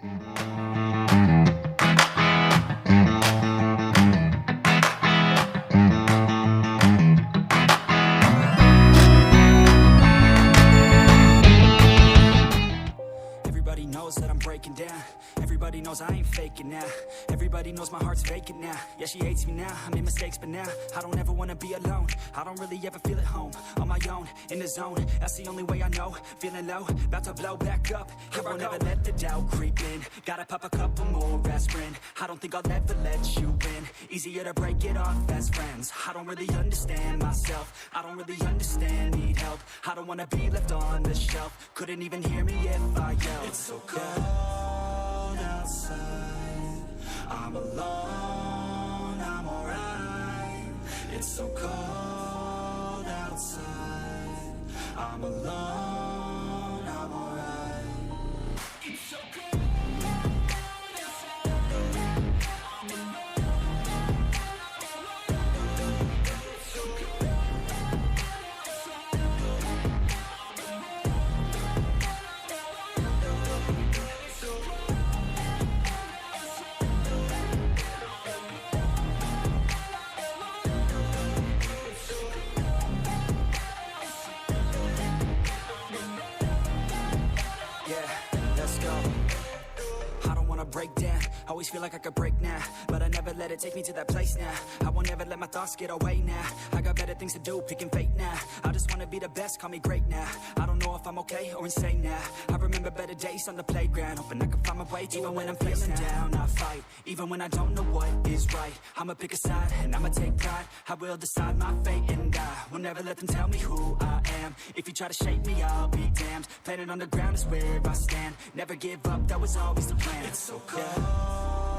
Everybody knows that I'm breaking down. Everybody knows I ain't faking now. Everybody knows my heart's vacant now. Yeah, she hates me now, I made mistakes, but now I don't ever wanna be alone. I don't really ever feel at home. On my own, in the zone, that's the only way I know. Feeling low, about to blow back up. Here I won't ever let the doubt creep in. Gotta pop a couple more aspirin. I don't think I'll ever let you in. Easier to break it off as friends. I don't really understand myself. I don't really understand, need help. I don't wanna be left on the shelf. Couldn't even hear me if I yelled. It's so cold outside, I'm alone, I'm alright. It's so cold outside, I'm alone, I'm alright. It's so cold outside, I'm alone. It's so cold break down, always feel like I could break now, but I never let it take me to that place now. I won't ever let my thoughts get away now. I got better things to do, picking fate now. I just wanna be the best, call me great now. I don't know if I'm okay or insane now. I remember better days on the playground, hoping I can find my way to even when I'm feeling down, I fight, even when I don't know what is right. I'ma pick a side, and I'ma take pride. I will decide my fate, and I will never let them tell me who I am. If you try to shape me, I'll be damned. Planet on the ground is where I stand. Never give up, that was always the plan. It's so cold